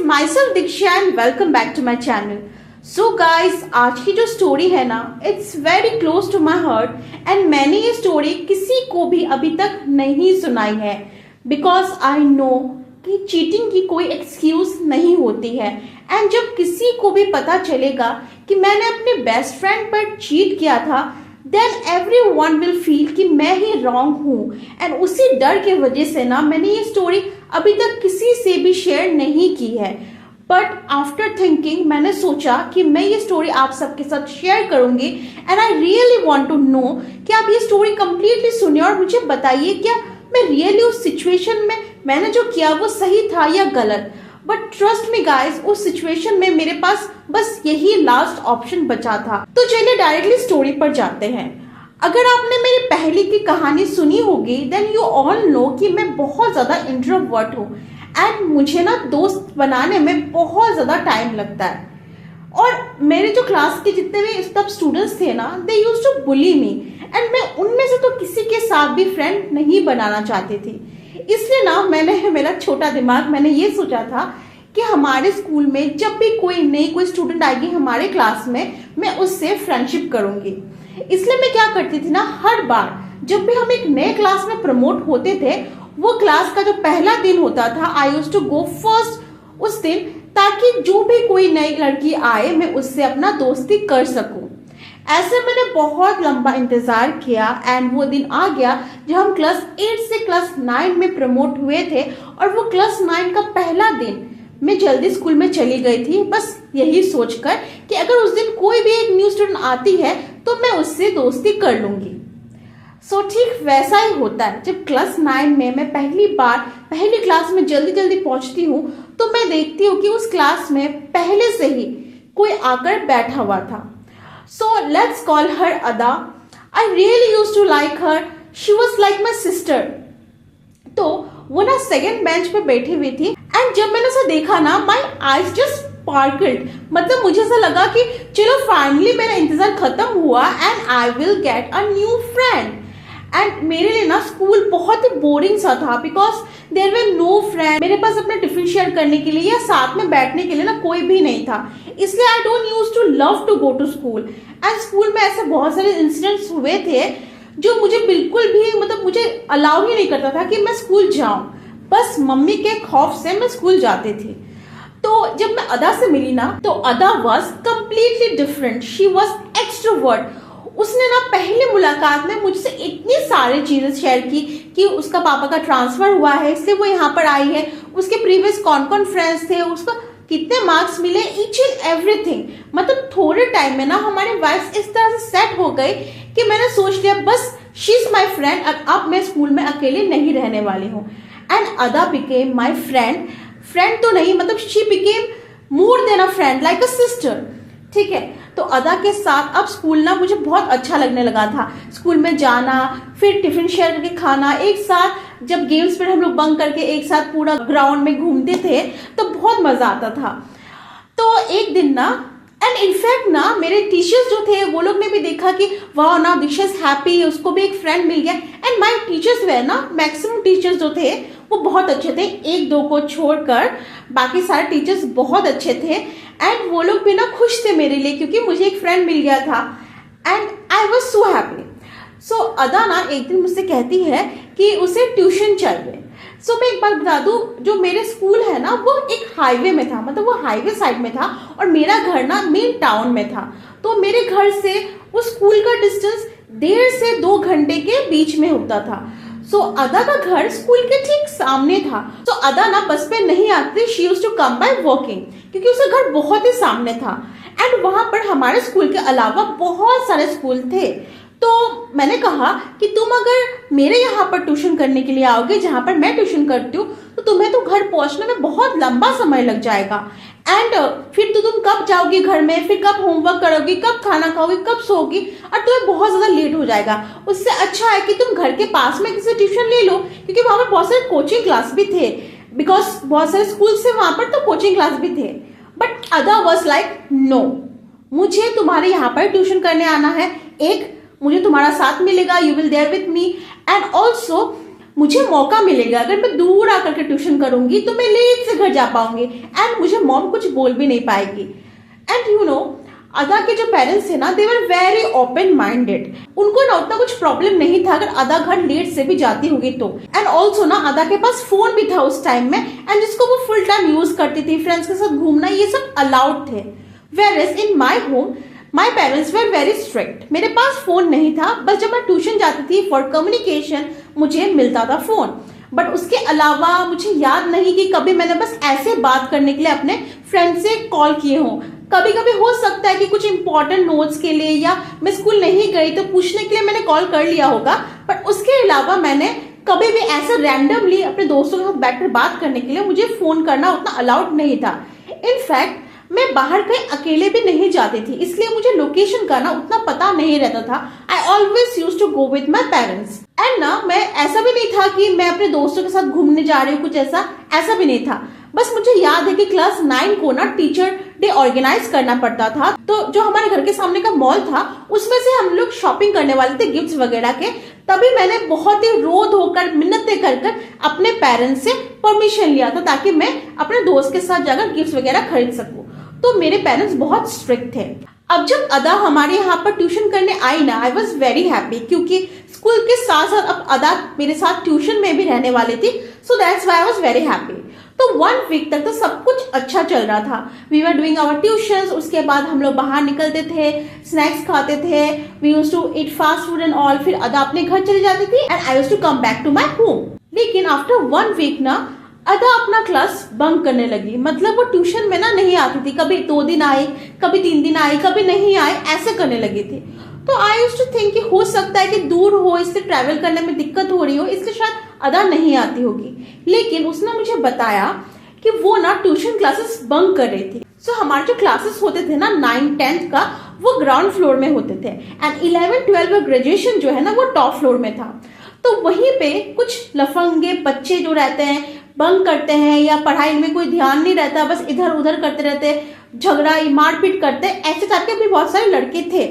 My self Diksha and welcome back to my channel. So guys, आज की जो story है ना, it's very close to my heart and मैंने ये स्टोरी किसी को भी अभी तक नहीं सुनाई है बिकॉज आई नो कि चीटिंग की कोई एक्सक्यूज नहीं होती है। एंड जब किसी को भी पता चलेगा कि मैंने अपने बेस्ट फ्रेंड पर चीट किया था, देन everyone will feel कि मैं ही रॉन्ग हूँ। एंड उसी डर के वजह से ना मैंने ये स्टोरी अभी तक किसी से भी शेयर नहीं की है। बट आफ्टर थिंकिंग मैंने सोचा कि मैं ये स्टोरी आप सबके साथ शेयर करूंगी and I really want to know कि आप ये स्टोरी कंप्लीटली सुनिए और मुझे बताइए क्या मैं रियली उस सिचुएशन में मैंने जो किया वो सही था या गलत। बट ट्रस्ट मी गाइस, उस सिचुएशन में मेरे पास बस यही लास्ट ऑप्शन बचा था। तो चलिए डायरेक्टली स्टोरी पर जाते हैं। अगर आपने मेरी पहले की कहानी सुनी होगी देन यू ऑल नो कि मैं बहुत ज्यादा इंट्रोवर्ट हूँ एंड मुझे ना दोस्त बनाने में बहुत ज्यादा टाइम लगता है। और मेरे जो क्लास के जितने भी सब स्टूडेंट्स थे ना, they used to bully me and मैं उनमें से तो किसी के साथ भी फ्रेंड नहीं बनाना चाहती थी। इसलिए ना मेरा छोटा दिमाग, मैंने ये सोचा था कि हमारे स्कूल में जब भी कोई स्टूडेंट आएगी हमारे क्लास में, मैं उससे फ्रेंडशिप करूंगी। इसलिए मैं क्या करती थी ना, हर बार जब भी हम एक नए क्लास में प्रमोट होते थे, वो क्लास का जो पहला दिन होता था, I used to go first उस दिन, ताकि जो भी कोई नई लड़की आए मैं उससे अपना दोस्ती कर सकूं। ऐसे मैंने बहुत लंबा इंतजार किया एंड वो दिन आ गया जब हम क्लास 8 से क्लास 9 में प्रमोट हुए थे। और वो क्लास 9 का पहला दिन मैं जल्दी स्कूल में चली गई थी, बस यही सोचकर कि अगर उस दिन कोई भी एक न्यू स्टूडेंट आती है तो मैं उससे दोस्ती कर लूंगी। सो ठीक वैसा ही होता है। जब क्लास 9 में मैं पहली क्लास में जल्दी पहुंचती हूँ तो मैं देखती हूँ कि उस क्लास में पहले से ही कोई आकर बैठा हुआ था। So let's call her Ada. I really used to like her. She was like my sister. तो वो ना सेकंड बेंच पे बैठी हुई थी एंड जब मैंने उसे देखा ना, my eyes just sparkled. मतलब मुझे ऐसा लगा कि चलो फाइनली मेरा इंतजार खत्म हुआ and I will get a new friend. And मेरे लिए ना स्कूल बहुत ही बोरिंग सा था because there were no friend. मेरे पास अपना टिफिन शेयर करने के लिए या साथ में बैठने के लिए ना कोई भी नहीं था। इसलिए I don't use to love to go to school. And school में ऐसे बहुत सारे इंसिडेंट्स हुए थे जो मुझे बिल्कुल भी मुझे अलाउ ही नहीं करता था कि मैं स्कूल जाऊं। बस मम्मी के खौफ से मैं स्कूल जाती थी। तो जब मैं अदा से मिली ना, तो अदा was completely different. She was extrovert. उसने ना पहली मुलाकात में मुझसे इतनी सारी चीजें शेयर की कि उसका पापा का ट्रांसफर हुआ है इसलिए वो यहाँ पर आई है, उसके प्रीवियस कौन फ्रेंड्स थे, उसका कितने मार्क्स मिले, ईच एंड एवरीथिंग। मतलब थोड़े टाइम में ना हमारे वाइफ्स इस तरह से सेट हो गए कि मैंने सोच लिया बस शी इज माई फ्रेंड, अब मैं स्कूल में अकेले नहीं रहने वाली हूँ। एंड अदा बिकेम माई फ्रेंड तो नहीं, मतलब she became more than a friend, like a sister. ठीक है, तो अदा के साथ अब स्कूल ना मुझे बहुत अच्छा लगने लगा था। स्कूल में जाना, फिर टिफिन शेयर करके खाना, एक साथ जब गेम्स पर हम लोग बंक करके एक साथ पूरा ग्राउंड में घूमते थे तो बहुत मजा आता था। तो एक दिन ना, एंड इनफैक्ट ना मेरे टीचर्स जो थे वो लोग ने भी देखा कि वाह ना दीक्षा इज हैप्पी, उसको भी एक फ्रेंड मिल गया। एंड माय टीचर्स वे ना, मैक्सिमम टीचर्स जो थे वो बहुत अच्छे थे, एक दो को छोड़कर बाकी सारे टीचर्स बहुत अच्छे थे। एंड वो लोग भी ना खुश थे मेरे लिए क्योंकि मुझे एक फ्रेंड मिल गया था and I was so happy. So अदा ना एक दिन मुझसे कहती है कि उसे ट्यूशन चाहिए। सो मैं एक बार बता दूं, जो मेरे स्कूल है ना वो एक हाईवे में था, मतलब वो हाईवे साइड में था और मेरा घर ना मेन टाउन में था। तो मेरे घर से उस स्कूल का डिस्टेंस 1.5 से 2 घंटे के बीच में होता था। सो अदा का घर स्कूल के ठीक सामने था। तो अदा ना बस पे नहीं आती, she used to come by walking क्योंकि उसका घर बहुत ही सामने था। एंड वहां पर हमारे स्कूल के अलावा बहुत सारे स्कूल थे। तो मैंने कहा कि तुम अगर मेरे यहाँ पर ट्यूशन करने के लिए आओगे जहाँ पर मैं ट्यूशन करती हूँ तो तुम्हें तो घर पहुँचने में बहुत लंबा समय लग जाएगा। एंड फिर तो तुम कब जाओगी घर में, फिर कब होमवर्क करोगी, कब खाना खाओगी, कब सोओगी, और तुम्हें बहुत ज्यादा लेट हो जाएगा। उससे अच्छा है कि तुम घर के पास में किसी ट्यूशन ले लो क्योंकि वहां पर बहुत सारे कोचिंग क्लास भी थे, बिकॉज बहुत सारे स्कूल से वहां पर तो कोचिंग क्लास भी थे। बट अदा वॉज लाइक नो, मुझे तुम्हारे यहाँ पर ट्यूशन करने आना है, एक मुझे तुम्हारा साथ मिलेगा, you will there with me, and also मुझे मौका मिलेगा अगर मैं दूर आकर के ट्यूशन करूंगी तो मैं लेट से घर जा पाऊंगी एंड मुझे मॉम कुछ बोल भी नहीं पाएगी। एंड यू नो, अदा के जो पेरेंट्स थे ना, दे वर वेरी ओपन माइंडेड। उनको ना उतना कुछ प्रॉब्लम नहीं था अगर अदा घर लेट से भी जाती होगी तो। एंड ऑल्सो ना अदा के पास फोन भी था उस टाइम में एंड जिसको वो फुल टाइम यूज करती थी, फ्रेंड्स के साथ घूमना ये सब अलाउड थे। Whereas in my home my parents were very strict. मेरे पास फोन नहीं था, बस जब मैं ट्यूशन जाती थी फॉर कम्युनिकेशन मुझे मिलता था फोन। बट उसके अलावा मुझे याद नहीं कि कभी मैंने बस ऐसे बात करने के लिए अपने फ्रेंड से कॉल किए हों। कभी कभी हो सकता है कि कुछ इंपॉर्टेंट नोट्स के लिए या मैं स्कूल नहीं गई तो पूछने के लिए मैंने कॉल कर लिया होगा, बट उसके अलावा मैंने कभी भी ऐसा रैंडमली अपने दोस्तों के साथ बैठकर बात करने के लिए मुझे फोन करना उतना अलाउड नहीं था। इनफैक्ट मैं बाहर कहीं अकेले भी नहीं जाती थी, इसलिए मुझे लोकेशन का ना उतना पता नहीं रहता था। I always use to go with my parents. And ना मैं ऐसा भी नहीं था कि मैं अपने दोस्तों के साथ घूमने जा रही हूँ, कुछ ऐसा भी नहीं था। बस मुझे याद है कि क्लास 9 को ना टीचर डे ऑर्गेनाइज करना पड़ता था, तो जो हमारे घर के सामने का मॉल था उसमें से हम लोग शॉपिंग करने वाले थे गिफ्ट्स वगैरह के। तभी मैंने बहुत ही रो धोकर मिन्नतें कर अपने पेरेंट्स से परमिशन लिया था ताकि मैं अपने दोस्त के साथ जाकर गिफ्ट्स वगैरह खरीद सकूं। तो मेरे पेरेंट्स बहुत स्ट्रिक्ट थे। अब जब अदा हमारे यहाँ पर ट्यूशन करने आई ना, आई वॉज वेरी हैप्पी क्योंकि स्कूल के साथ साथ अब अदा मेरे साथ ट्यूशन में भी रहने वाली थी। So that's why I was very happy. तो 1 वीक तक तो सब कुछ अच्छा चल रहा था। We were doing our tuitions. उसके बाद हम लोग बाहर निकलते थे, स्नैक्स खाते थे, we used to eat fast food and all. फिर अदा अपने घर चली जाती थी and I used to come back to my home. लेकिन आफ्टर 1 वीक ना अदा अपना क्लास बंक करने लगी। मतलब वो ट्यूशन में ना नहीं आती थी, कभी 2 दिन आई, कभी 3 दिन आई, कभी नहीं आई, ऐसे करने लगी थी। तो आई यूज्ड टू थिंक कि हो सकता है कि दूर हो, इससे ट्रैवल करने में दिक्कत हो रही हो, इसलिए शायद अदा नहीं आती होगी। लेकिन उसने मुझे बताया कि वो ना ट्यूशन क्लासेस बंक कर रही थी। सो हमारे जो क्लासेस होते थे ना 9, 10 का, वो ग्राउंड फ्लोर में होते थे एंड 11, 12 का ग्रेजुएशन जो है ना वो टॉप फ्लोर में था। तो वहीं पे कुछ लफंगे बच्चे जो रहते हैं बंक करते हैं या पढ़ाई में कोई ध्यान नहीं रहता, बस इधर उधर करते रहते, झगड़ा मारपीट करते, ऐसे टाइप के भी बहुत सारे लड़के थे।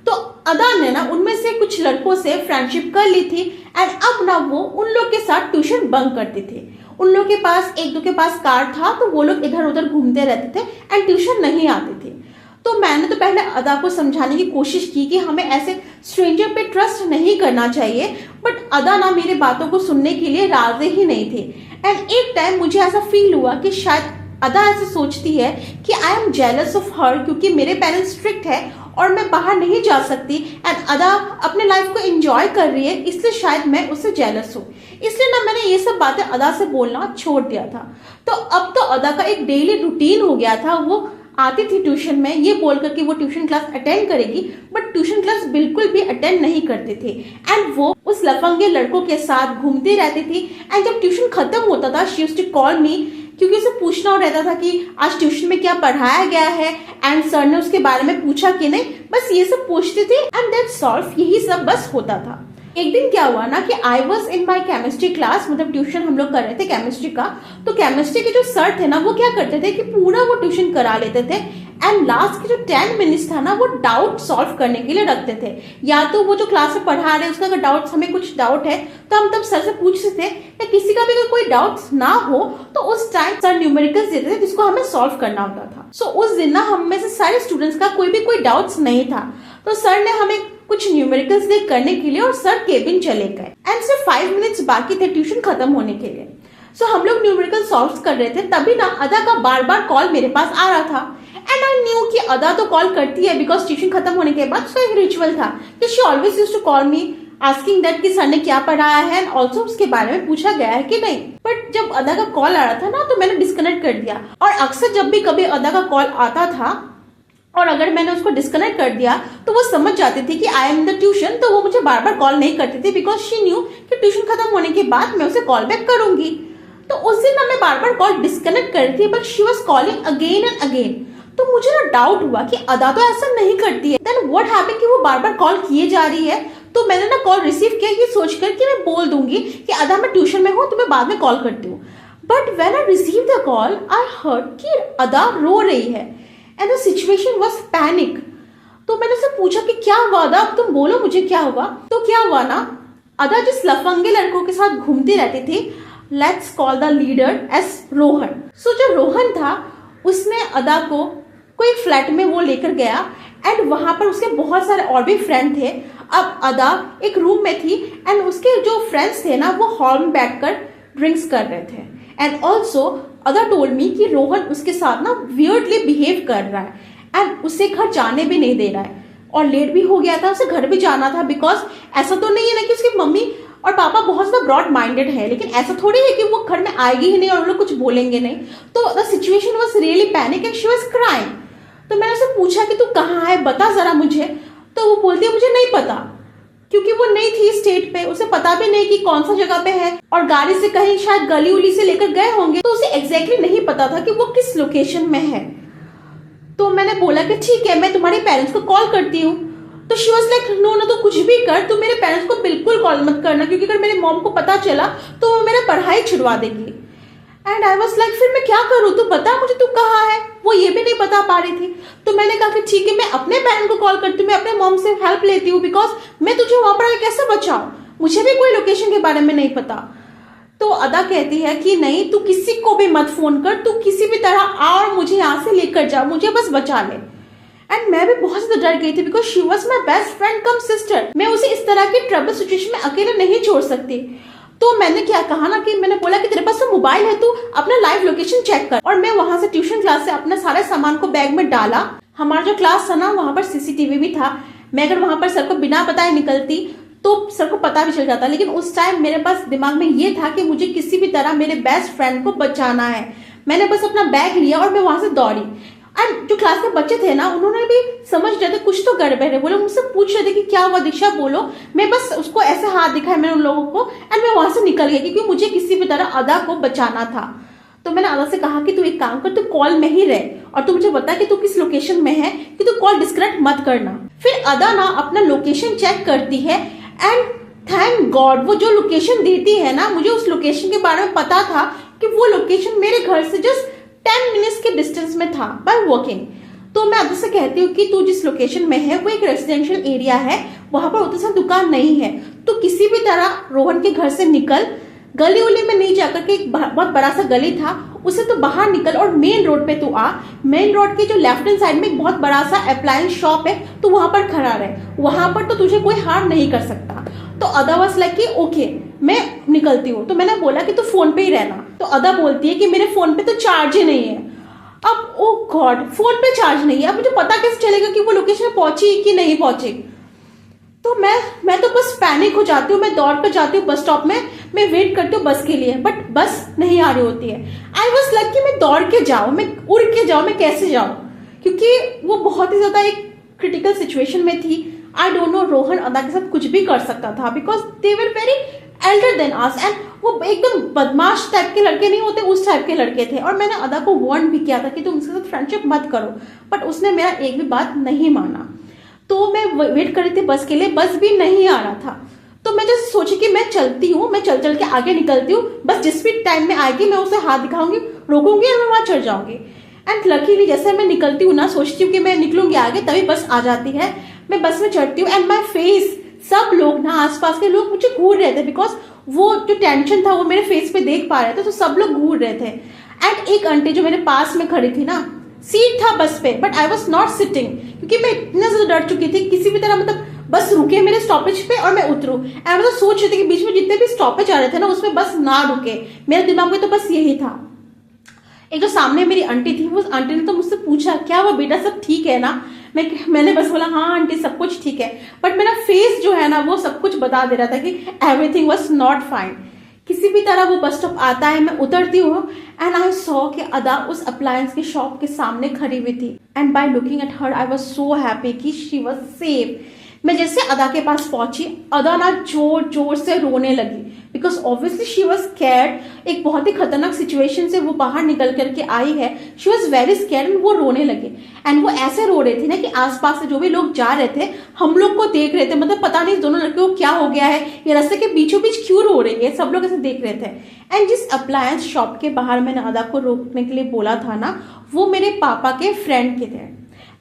तो अदा ने ना उनमें से कुछ लड़कों से फ्रेंडशिप कर ली थी एंड अब ना वो उन लोग के साथ ट्यूशन बंक करती थी। उन लोग के पास 1-2 के पास कार था, तो वो लोग इधर उधर घूमते रहते थे एंड ट्यूशन नहीं आते थे। तो मैंने तो पहले अदा को समझाने की कोशिश की कि हमें ऐसे स्ट्रेंजर पे ट्रस्ट नहीं करना चाहिए, बट अदा ना मेरी बातों को सुनने के लिए राजी ही नहीं थी। एंड एक टाइम मुझे ऐसा फील हुआ कि शायद अदा ऐसे सोचती है कि I am jealous of her क्योंकि मेरे पेरेंट्स स्ट्रिक्ट है और मैं बाहर नहीं जा सकती एंड अदा अपने लाइफ को एंजॉय कर रही है, इसलिए शायद मैं उससे जेलस हूँ। इसलिए ना मैंने ये सब बातें अदा से बोलना छोड़ दिया था। तो अब तो अदा का एक डेली रूटीन हो गया था। वो आती थी ट्यूशन में ये बोलकर कि वो ट्यूशन क्लास अटेंड करेगी, बट ट्यूशन क्लास बिल्कुल भी अटेंड नहीं करती थी एंड वो उस लफंगे लड़कों के साथ घूमती रहती थी। एंड जब ट्यूशन खत्म होता था she used to call me क्योंकि उसे पूछना रहता था कि आज ट्यूशन में क्या पढ़ाया गया है एंड सर ने उसके बारे में पूछा कि नहीं, बस ये सब पूछते थे एंड दैट्स ऑल। यही सब बस होता था। एक दिन क्या हुआ ना कि I was in my chemistry class, मतलब ट्यूशन हम लोग कर रहे थे केमिस्ट्री का। तो केमिस्ट्री के जो सर थे ना वो क्या करते थे कि पूरा वो ट्यूशन करा लेते थे एंड लास्ट के जो 10 मिनट्स था ना वो डाउट सॉल्व करने के लिए रखते थे। या तो वो जो क्लास में पढ़ा रहे हैं उसका अगर डाउट, हमें कुछ डाउट है तो हम तब सर से पूछते थे, या किसी का भी अगर कोई डाउट ना हो तो उस टाइम सर न्यूमेरिकल्स देते थे जिसको हमें सॉल्व करना होता था। सो उस दिन ना हम में से सारे स्टूडेंट्स का कोई भी कोई डाउट्स नहीं था, तो सर ने हमें कुछ न्यूमेरिकल्स दे करने के लिए और सर केबिन चले गए एंड सिर्फ 5 मिनट्स बाकी थे ट्यूशन खत्म होने के लिए। सो हम लोग न्यूमेरिकल सॉल्व कर रहे थे, तभी ना अदा का बार बार कॉल मेरे पास आ रहा था एंड आई न्यू कि अदा तो कॉल करती है बिकॉज ट्यूशन खत्म होने के बाद उसका एक रिचुअल था कि she always used to call me asking that कि सर ने क्या पढ़ाया है एंड ऑल्सो उसके बारे में पूछा गया है कि नहीं। बट जब अदा का कॉल आ रहा था ना तो मैंने डिस्कनेक्ट कर दिया, और अक्सर जब भी कभी अदा का कॉल आता था और अगर मैंने उसको डिस्कनेक्ट कर दिया तो वो समझ जाती थी कि आई एम द ट्यूशन, तो वो मुझे बार बार कॉल नहीं करती थी बिकॉज शी न्यू कि ट्यूशन खत्म होने के बाद मैं उसे कॉल बैक करूंगी। तो उस दिन ना मैं बार बार कॉल डिस्कनेक्ट कर रही थी but she was calling again and again. तो मुझे ना डाउट हुआ कि अदा तो ऐसा नहीं करती है। देन व्हाट हैपेंड कि वो बार बार कॉल किए जा रही है। तो मैंने ना कॉल रिसीव किया ये सोचकर कि मैं बोल दूंगी कि अदा मैं ट्यूशन में हूँ तो मैं बाद में कॉल करती हूँ। But when I receive the call I heard कि अदा रो रही है and the situation was panic. तो मैंने उससे पूछा कि क्या हुआ अदा, अब तुम बोलो मुझे क्या हुआ। तो क्या हुआ ना, अदा जिस लफंगे लड़कों के साथ घूमती रहती थी, let's call the leader as Rohan. So जो रोहन था उसने अदा को कोई फ्लैट में वो लेकर गया एंड वहां पर उसके बहुत सारे और भी फ्रेंड थे। अब अदा एक रूम में थी एंड उसके जो फ्रेंड्स थे ना वो हॉल में बैठकर ड्रिंक्स कर रहे थे। एंड ऑल्सो अदा टोल्ड मी कि रोहन उसके साथ ना वियर्डली बिहेव कर रहा है एंड उसे घर जाने भी नहीं दे रहा है और लेट भी हो गया था, उसे घर भी जाना था। बिकॉज ऐसा तो नहीं है ना कि उसकी मम्मी और पापा बहुत ज्यादा ब्रॉड माइंडेड है, लेकिन ऐसा थोड़ी है कि वो घर में आएगी ही नहीं और वो लोग कुछ बोलेंगे नहीं। तो the situation was really panic and she was crying. तो मैंने उसे पूछा कि तू कहाँ है, बता जरा मुझे। तो वो बोलती है मुझे नहीं पता, क्योंकि वो नहीं थी स्टेट पे, उसे पता भी नहीं कि कौन सा जगह पे है और गाड़ी से कहीं शायद गली उली से लेकर गए होंगे, तो उसे एग्जैक्टली नहीं पता था कि वो किस लोकेशन में है। तो मैंने बोला कि ठीक है मैं तुम्हारे पेरेंट्स को कॉल करती हूँ। तो शी वॉज लाइक नो ना, तो कुछ भी कर, तू मेरे पेरेंट्स को बिल्कुल कॉल मत करना, क्योंकि अगर मेरे मॉम को पता चला तो वो मेरा पढ़ाई छुड़वा देगी। एंड आई वॉज लाइक फिर मैं क्या करूँ, तू बता मुझे तू कहाँ है। वो ये भी नहीं बता पा रही थी। तो मैंने कहा कि ठीक है मैं अपने पेरेंट को कॉल करती हूँ, मैं अपने मॉम से हेल्प लेती हूँ, बिकॉज मैं तुझे वहां पर कैसे बचाऊं, मुझे भी कोई लोकेशन के बारे में नहीं पता। तो अदा कहती है कि नहीं तू किसी को भी मत फोन कर, तू किसी भी तरह आ और मुझे यहाँ से लेकर जा, मुझे बस बचा ले। एंड मैं भी बहुत ज्यादा डर गई थी because she was my best friend come sister. मैं उसे इस तरह की ट्रबल सिचुएशन में अकेले नहीं छोड़ सकती। तो मैंने क्या कहा ना कि मैंने बोला कि तेरे पास तो मोबाइल है, तू अपना लाइव लोकेशन चेक कर। और मैं वहां से ट्यूशन क्लास से अपना सारे सामान को बैग में डाला। हमारा जो क्लास था ना वहां पर सीसीटीवी भी था, मैं अगर वहां पर सर को बिना बताए निकलती तो सर को पता भी चल जाता, लेकिन उस टाइम मेरे पास दिमाग में ये था कि मुझे किसी भी तरह मेरे बेस्ट फ्रेंड को बचाना है। मैंने बस अपना बैग लिया और मैं वहां से दौड़ी। एंड जो क्लास के बच्चे थे ना उन्होंने भी समझ रहे थे कुछ तो गड़बड़ है, बोले मुझसे पूछ रहे थे कि क्या हुआ दीक्षा बोलो। मैं बस उसको ऐसे हाथ दिखाया मैंने उन लोगों को एंड मैं वहां से निकल गई, क्योंकि मुझे किसी भी तरह अदा को बचाना था। तो मैंने अदा से कहा कि तू एक काम कर, तू कॉल में ही रह और तू मुझे बता कि तू किस लोकेशन में है, कि तू कॉल डिस्कनेक्ट मत करना। फिर अदा ना अपना लोकेशन चेक करती है एंड थैंक गॉड वो जो लोकेशन देती है ना, मुझे उस लोकेशन के बारे में पता था कि वो लोकेशन मेरे घर से जस्ट 10 मिनट्स के डिस्टेंस में था बाय वॉकिंग। तो मैं अदा से कहती हूँ कि तू जिस लोकेशन में है वो एक रेजिडेंशियल एरिया है, वहां पर उतनी सा दुकान नहीं है, तो किसी भी तरह रोहन के घर से निकल, गली उली में नहीं जाकर के एक बहुत बड़ा सा गली था उसे तो बाहर निकल और मेन रोड पे तू आ। मेन रोड के जो लेफ्ट हैंड साइड में एक बहुत बड़ा सा अप्लायंस शॉप है, तो वहां पर खड़ा रहे, वहां पर तो तुझे कोई हार्म नहीं कर सकता। तो अदा वाज लाइक कि ओके मैं निकलती हूँ। तो मैंने बोला कि तू फोन पे ही रहना। तो अदा बोलती है कि मेरे फोन पे तो चार्ज ही नहीं है। अब ओ गॉड फोन पे चार्ज नहीं है, अब मुझे पता कैसे चलेगा कि वो लोकेशन पहुंची कि नहीं पहुंची। तो मैं तो बस पैनिक हो जाती हूँ, मैं दौड़ कर जाती हूँ बस स्टॉप में, मैं वेट करती हूँ बस के लिए, बट बस नहीं आ रही होती है। आई वॉज लाइक कि मैं दौड़ के जाऊँ, मैं उड़ के जाऊँ, मैं कैसे जाऊँ, क्योंकि वो बहुत ही ज्यादा एक क्रिटिकल सिचुएशन में थी। आई डोंट नो रोहन अदा के साथ कुछ भी कर सकता था because they were very Elder than us and वो एकदम बदमाश टाइप के लड़के नहीं होते, उस टाइप के लड़के थे। और मैंने अदा को वार्न भी किया था कि तुम उसके साथ फ्रेंडशिप मत करो, बट उसने मेरा एक भी बात नहीं माना। तो मैं वेट कर रही थी बस के लिए, बस भी नहीं आ रहा था। तो मैं जैसे सोची कि मैं चलती हूँ, मैं चल चल के आगे निकलती हूँ, बस जिस भी टाइम में आएगी मैं उसे हाथ दिखाऊंगी, रोकूंगी और मैं वहां चढ़ जाऊंगी। एंड लकीली जैसे मैं निकलती हूँ ना, सोचती हूँ कि मैं निकलूंगी आगे, तभी बस आ जाती है। मैं बस में चढ़ती हूँ एंड माई फेस, सब लोग ना आसपास के लोग मुझे घूर रहे थे बिकॉज वो जो टेंशन था वो मेरे फेस पे देख पा रहे थे, तो सब लोग घूर रहे थे। एंड एक आंटी जो मेरे पास में खड़ी थी ना, सीट था बस पे but I was not sitting, क्योंकि मैं इतना ज्यादा डर चुकी थी किसी भी तरह मतलब बस रुके मेरे स्टॉपेज पे और मैं उतरूं। एंड मतलब सोच रही थी कि बीच में जितने भी स्टॉपेज आ रहे थे ना उसमें बस ना रुके, मेरे दिमाग में तो बस यही था। एक जो सामने मेरी आंटी थी, वो आंटी ने तो मुझसे पूछा क्या वो बेटा सब ठीक है ना। मैंने बस बोला हाँ आंटी सब कुछ ठीक है, बट मेरा फेस जो है ना वो सब कुछ बता दे रहा था कि एवरीथिंग वॉज नॉट फाइन। किसी भी तरह वो बस स्टॉप आता है, मैं उतरती हूँ एंड आई सॉ कि अदा उस अप्लायंस की शॉप के सामने खड़ी हुई थी। And by looking at her I was so happy कि शी वॉज सेफ। मैं जैसे अदा के पास पहुंची, अदा ना जोर जोर से रोने लगी because obviously she was scared. एक बहुत ही खतरनाक सिचुएशन से वो बाहर निकल करके आई है, she was very scared and वो रोने लगे। एंड वो ऐसे रो रही थी ना कि आसपास से जो भी लोग जा रहे थे हम लोग को देख रहे थे, मतलब पता नहीं दोनों लड़कियों को क्या हो गया है, ये रास्ते के बीचों बीच क्यों रो रही है, सब लोग ऐसे देख रहे थे। एंड जिस अप्लायंस शॉप के बाहर मैंने अदा को रोकने के लिए बोला था ना, वो मेरे पापा के फ्रेंड के थे।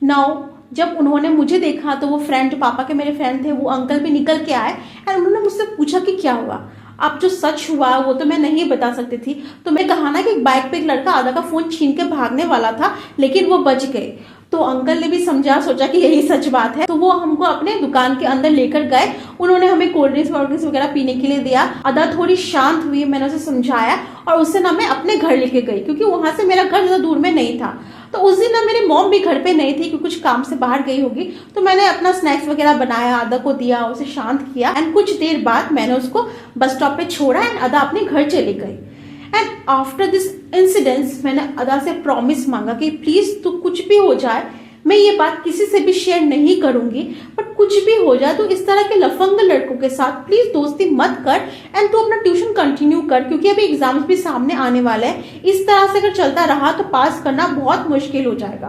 नाउ जब उन्होंने मुझे देखा तो वो फ्रेंड, जो पापा के मेरे फ्रेंड थे, वो अंकल भी निकल के आए एंड उन्होंने मुझसे पूछा कि क्या हुआ। अब जो सच हुआ वो तो मैं नहीं बता सकती थी। तो मैं कहा ना कि एक बाइक पे एक लड़का आदा का फोन छीन के भागने वाला था, लेकिन वो बच गए। तो अंकल ने भी समझा, सोचा कि यही सच बात है, तो वो हमको अपने दुकान के अंदर लेकर गए। उन्होंने हमें कोल्ड ड्रिंक्स वगैरह पीने के लिए दिया। अदा थोड़ी शांत हुई, मैंने उसे समझाया और उससे ना मैं अपने घर लेके गई, क्योंकि वहां से मेरा घर ज्यादा दूर में नहीं था। तो उस दिन ना मेरी मॉम भी घर पे नहीं थी, क्योंकि कुछ काम से बाहर गई होगी। तो मैंने अपना स्नैक्स वगैरह बनाया, अदा को दिया, उसे शांत किया एंड कुछ देर बाद मैंने उसको बस स्टॉप पे छोड़ा एंड अदा अपने घर चली गई। एंड आफ्टर दिस इंसिडेंस मैंने अदा से प्रॉमिस मांगा कि प्लीज तू कुछ भी हो जाए, मैं ये बात किसी से भी शेयर नहीं करूंगी, बट कुछ भी हो जाए तो इस तरह के लफंग लड़कों के साथ प्लीज दोस्ती मत कर एंड तू अपना ट्यूशन कंटिन्यू कर, क्योंकि अभी एग्जाम्स भी सामने आने वाले हैं। इस तरह से अगर चलता रहा तो पास करना बहुत मुश्किल हो जाएगा।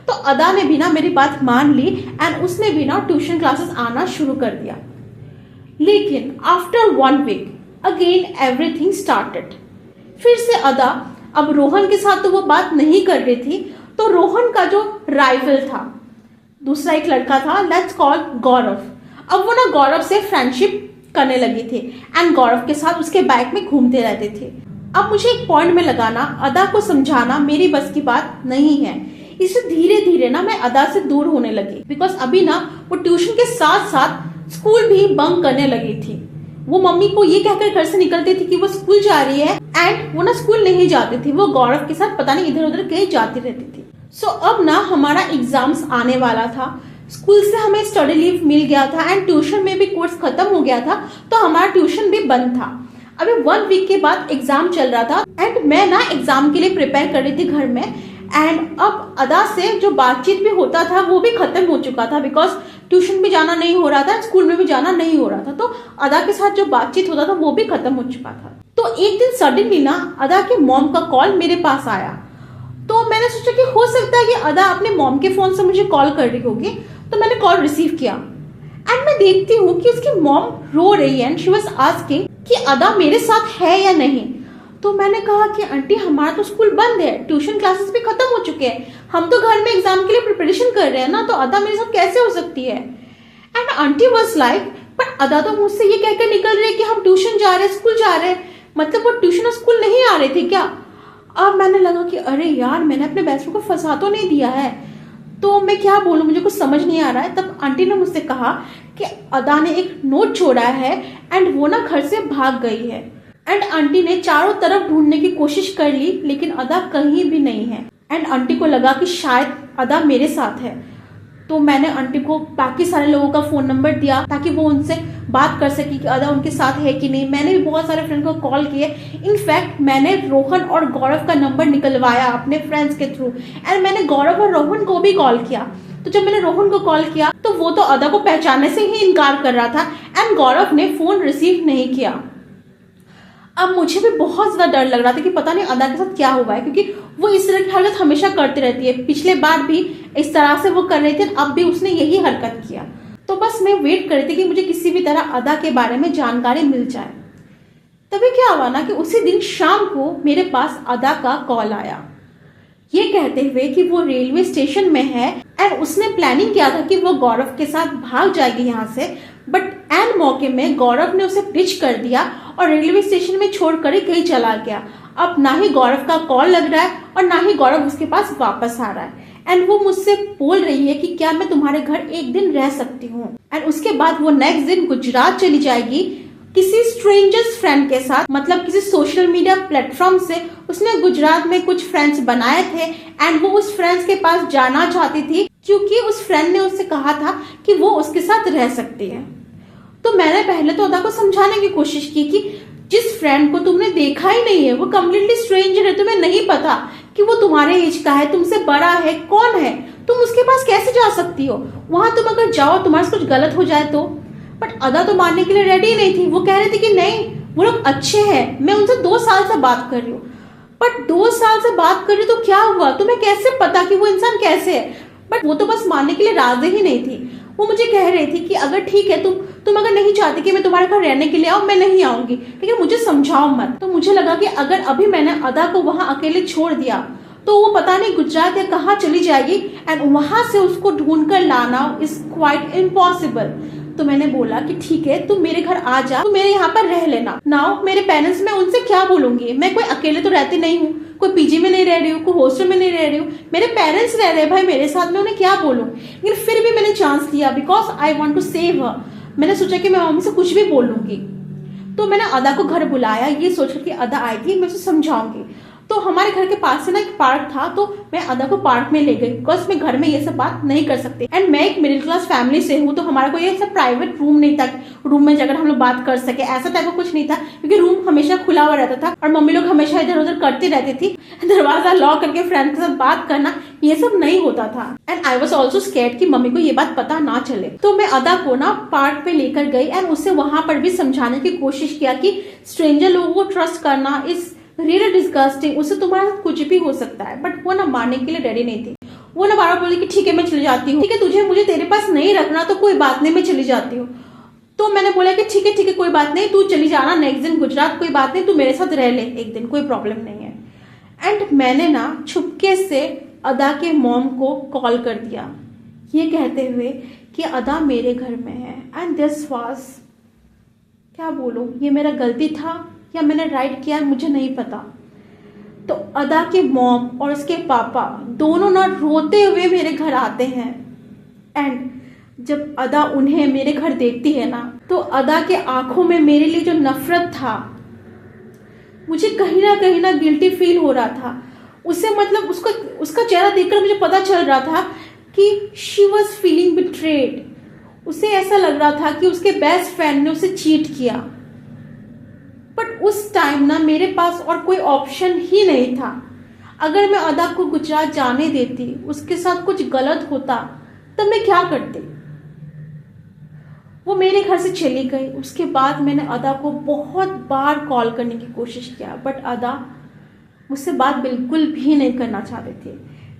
तो अदा ने भी ना मेरी बात मान ली एंड उसने भी ना ट्यूशन क्लासेस आना शुरू कर दिया। लेकिन after 1 week again everything started. फिर से अदा, अब रोहन के साथ तो वो बात नहीं कर रही थी, तो रोहन का जो राइवल था, दूसरा एक लड़का था, लेट्स कॉल गौरव, अब वो ना गौरव से फ्रेंडशिप करने लगी थी एंड गौरव के साथ उसके बाइक में घूमते रहते थे। अब मुझे एक पॉइंट में लगाना, अदा को समझाना मेरी बस की बात नहीं है। इससे धीरे धीरे ना मैं अदा से दूर होने लगी, बिकॉज अभी ना वो ट्यूशन के साथ साथ स्कूल भी बंक करने लगी थी। वो मम्मी को ये कहकर घर से निकलती थी कि वो स्कूल जा रही है एंड वो ना स्कूल नहीं जाती थी, वो गौरव के साथ पता नहीं इधर उधर कहीं जाती रहती थी। सो अब ना हमारा एग्जाम्स आने वाला था, स्कूल से हमें स्टडी लीव मिल गया था एंड ट्यूशन में भी कोर्स खत्म हो गया था, तो हमारा ट्यूशन भी बंद था। अभी 1 वीक के बाद एग्जाम चल रहा था एंड मैं ना एग्जाम के लिए प्रिपेयर कर रही थी घर में। एंड अब अदा से जो बातचीत भी होता था वो भी खत्म हो चुका था, बिकॉज ट्यूशन भी जाना नहीं हो रहा था, स्कूल में भी जाना नहीं हो रहा था, तो अदा के साथ जो बातचीत होता था वो भी खत्म हो चुका था। तो एक दिन सडनली ना अदा के मॉम का कॉल मेरे पास आया। तो मैंने सोचा कि हो सकता है कि अदा अपने मॉम के फोन से मुझे कॉल कर रही होगी, तो मैंने कॉल रिसीव किया एंड मैं देखती हूँ कि उसकी मॉम रो रही है एंड शी वाज आस्किंग कि अदा मेरे साथ है या नहीं। तो मैंने कहा कि आंटी हमारा तो स्कूल बंद है, ट्यूशन क्लासेस भी खत्म हो चुके हैं, हम तो घर में एग्जाम के लिए प्रिपरेशन कर रहे हैं ना, तो अदा मेरे साथ कैसे हो सकती है। एंड आंटी वाज लाइक, पर अदा तो मुझसे ये कहकर निकल रही है कि हम ट्यूशन जा रहे हैं, स्कूल जा रहे हैं, मतलब वो ट्यूशन और स्कूल नहीं आ रहे थे क्या। अब मैंने लगा कि अरे यार मैंने अपने बेस्ट फ्रेंड को फंसा तो नहीं दिया है, तो मैं क्या बोलूं, मुझे कुछ समझ नहीं आ रहा है। तब आंटी ने मुझसे कहा कि अदा ने एक नोट छोड़ा है एंड वो ना घर से भाग गई है। एंड आंटी ने चारों तरफ ढूंढने की कोशिश कर ली, लेकिन अदा कहीं भी नहीं है। एंड आंटी को लगा कि शायद अदा मेरे साथ है, तो मैंने आंटी को बाकी सारे लोगों का फोन नंबर दिया ताकि वो उनसे बात कर सके कि अदा उनके साथ है कि नहीं। मैंने भी बहुत सारे फ्रेंड को कॉल किए, इनफैक्ट मैंने रोहन और गौरव का नंबर निकलवाया अपने फ्रेंड्स के थ्रू एंड मैंने गौरव और रोहन को भी कॉल किया। तो जब मैंने रोहन को कॉल किया तो वो तो अदा को पहचानने से ही इनकार कर रहा था एंड गौरव ने फोन रिसीव नहीं किया। अब मुझे भी बहुत ज्यादा डर लग रहा था कि पता नहीं अदा के साथ क्या हुआ है, क्योंकि वो इस तरह की हरकत हमेशा करती रहती है, पिछले बार भी इस तरह से वो कर रही थी, अब भी उसने यही हरकत किया। तो बस मैं वेट कर रही थी कि मुझे किसी भी तरह अदा के बारे में जानकारी मिल जाए। तभी क्या हुआ ना कि उसी दिन शाम को मेरे पास अदा का कॉल आया, ये कहते हुए कि वो रेलवे स्टेशन में है एंड उसने प्लानिंग किया था कि वो गौरव के साथ भाग जाएगी यहाँ से, बट एन मौके में गौरव ने उसे डिच कर दिया और रेलवे स्टेशन में छोड़कर ही कहीं चला गया। अब ना ही गौरव का कॉल लग रहा है और ना ही गौरव उसके पास वापस आ रहा है एंड वो मुझसे बोल रही है कि क्या मैं तुम्हारे घर एक दिन रह सकती हूँ। एंड उसके बाद वो नेक्स्ट दिन गुजरात चली जाएगी किसी स्ट्रेंजर्स फ्रेंड के साथ, मतलब किसी सोशल मीडिया प्लेटफॉर्म से उसने गुजरात में कुछ फ्रेंड्स बनाए थे एंड वो उस फ्रेंड्स के पास जाना चाहती थी क्योंकि उस फ्रेंड ने उससे कहा था कि वो उसके साथ रह सकती है। तो मैंने पहले तो अदा को समझाने की कोशिश की कि जिस फ्रेंड को तुमने देखा ही नहीं है, वो कम्प्लीटली स्ट्रेंजर है, तुम्हें नहीं पता कि वो तुम्हारे एज का है, तुमसे बड़ा है, कौन है, तुम उसके पास कैसे जा सकती हो, वहां तुम अगर जाओ तुम्हारे से कुछ गलत हो जाए तो। बट अदा तो मानने के लिए रेडी नहीं थी, वो कह रही थी कि नहीं वो लोग अच्छे हैं, मैं उनसे 2 साल से बात कर रही हूँ। बट 2 साल से बात कर रही तो क्या हुआ, तुम्हें कैसे पता कि वो इंसान कैसे है। बट वो तो बस मानने के लिए राजी ही नहीं थी। वो मुझे कह रही थी कि अगर ठीक है तुम अगर नहीं चाहती कि मैं तुम्हारे घर रहने के लिए आऊं, मैं नहीं आऊंगी, लेकिन मुझे समझाओ मत। तो मुझे लगा कि अगर अभी मैंने अदा को वहां अकेले छोड़ दिया तो वो पता नहीं गुजरात या कहाँ चली जाएगी एंड वहां से उसको ढूंढ कर लाना इज क्वाइट इम्पॉसिबल। तो मैंने बोला कि ठीक है, तू मेरे घर आ जा, तू मेरे यहाँ पर रह लेना। नाउ मेरे पेरेंट्स, मैं उनसे क्या बोलूंगी? मैं कोई अकेले तो रहती नहीं हूँ, कोई पीजी में नहीं रह रही हूँ, कोई हॉस्टल में नहीं रह रही हूँ, मेरे पेरेंट्स रह रहे हैं भाई मेरे साथ, में उन्हें क्या बोलूँ? लेकिन फिर भी मैंने चांस लिया because I want to save her. मैंने सोचा कि मैं मम्मी से कुछ भी बोल लूंगी। तो मैंने अदा को घर बुलाया, ये सोचकर कि अदा आएगी, मैं उसे समझाऊंगी। तो हमारे घर के पास से ना एक पार्क था, तो मैं अदा को पार्क में ले गई बिकॉज मैं घर में ये सब बात नहीं कर सकती एंड मैं एक मिडिल क्लास फैमिली से हूँ, तो हमारे को ये सब प्राइवेट रूम नहीं था, रूम में जाकर हम लोग बात कर सके, ऐसा टाइप का कुछ नहीं था क्योंकि रूम हमेशा खुला हुआ रहता था और मम्मी लोग हमेशा इधर उधर करती रहती थी। दरवाजा लॉक करके फ्रेंड के साथ बात करना ये सब नहीं होता था and I was also scared कि मम्मी को ये बात पता ना चले। तो मैं अदा को ना पार्क पे लेकर गई एंड उससे वहां पर भी समझाने की कोशिश किया कि स्ट्रेंजर लोगों को ट्रस्ट करना इज रियली डिस्गस्टिंग, उससे तुम्हारा कुछ भी हो सकता है। बट वो ना मानने के लिए रेडी नहीं थी। वो ना बार बार बोली कि ठीक है मैं चली जाती हूँ, ठीक है तुझे मुझे तेरे पास नहीं रखना तो कोई बात नहीं, मैं चली जाती हूँ। तो मैंने बोला कि ठीक है कोई बात नहीं, तू चली जाना नेक्स्ट दिन गुजरात, कोई बात नहीं, तू मेरे साथ रह ले एक दिन, कोई प्रॉब्लम नहीं है। एंड मैंने ना छुपके से अदा के मॉम को कॉल कर दिया ये कहते हुए कि अदा मेरे घर में है एंड दिस वाज, क्या बोलूं, ये मेरा गलती था या मैंने राइट किया मुझे नहीं पता। तो अदा के मॉम और उसके पापा दोनों ना रोते हुए मेरे घर आते हैं एंड जब अदा उन्हें मेरे घर देखती है ना तो अदा के आंखों में मेरे लिए जो नफरत था, मुझे कहीं ना गिल्टी फील हो रहा था। उसे मतलब उसका चेहरा देखकर मुझे पता चल रहा था कि शी वॉज फीलिंग बिट्रेड। उसे ऐसा लग रहा था कि उसके बेस्ट फ्रेंड ने उसे चीट किया। बट उस टाइम ना मेरे पास और कोई ऑप्शन ही नहीं था। अगर मैं अदा को गुजरात जाने देती, उसके साथ कुछ गलत होता, तब मैं क्या करती? वो मेरे घर से चली गई। उसके बाद मैंने अदा को बहुत बार कॉल करने की कोशिश किया बट अदा मुझसे बात बिल्कुल भी नहीं करना चाहते थे।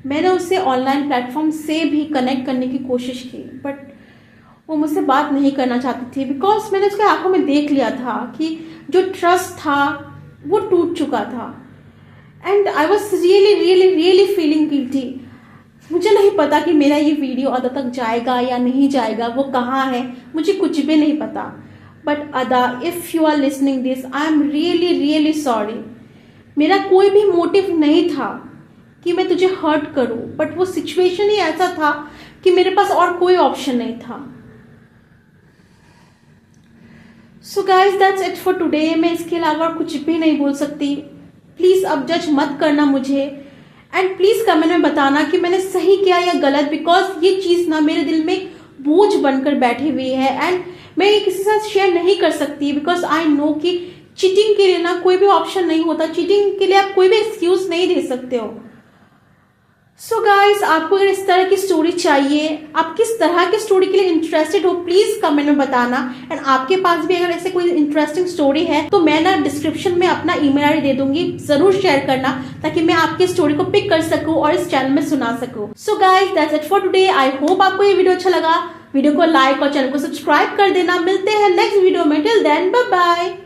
मैंने उससे ऑनलाइन प्लेटफॉर्म से भी कनेक्ट करने की कोशिश की बट वो मुझसे बात नहीं करना चाहती थी बिकॉज मैंने उसके आंखों में देख लिया था कि जो ट्रस्ट था वो टूट चुका था and I was really feeling guilty. मुझे नहीं पता कि मेरा ये वीडियो अदा तक जाएगा या नहीं जाएगा, वो कहाँ है, मुझे कुछ भी नहीं पता। But Ada, if you are listening this, I am really sorry. मेरा कोई भी मोटिव नहीं था कि मैं तुझे हर्ट करूं, बट वो सिचुएशन ही ऐसा था कि मेरे पास और कोई ऑप्शन नहीं था। So guys that's it for today. मैं इसके अलावा कुछ भी नहीं बोल सकती। प्लीज अब जज मत करना मुझे एंड प्लीज कमेंट में बताना कि मैंने सही किया या गलत, बिकॉज ये चीज ना मेरे दिल में बोझ बनकर बैठी हुई है एंड मैं ये किसी के साथ शेयर नहीं कर सकती बिकॉज आई नो कि चीटिंग के लिए ना कोई भी ऑप्शन नहीं होता। चीटिंग के लिए आप कोई भी एक्सक्यूज नहीं दे सकते हो। सो गाइस, आपको अगर इस तरह की स्टोरी चाहिए, आप किस तरह की स्टोरी के लिए इंटरेस्टेड हो, प्लीज कमेंट में बताना। एंड आपके पास भी अगर ऐसे कोई इंटरेस्टिंग स्टोरी है तो मैं ना डिस्क्रिप्शन में अपना ईमेल आईडी दे दूंगी, जरूर शेयर करना ताकि मैं आपकी स्टोरी को पिक कर सकूं और इस चैनल में सुना सकूं। So guys that's it for today. I hope आपको ये वीडियो अच्छा लगा। वीडियो को लाइक और चैनल को सब्सक्राइब कर देना। मिलते हैं नेक्स्ट वीडियो में। Till then bye bye.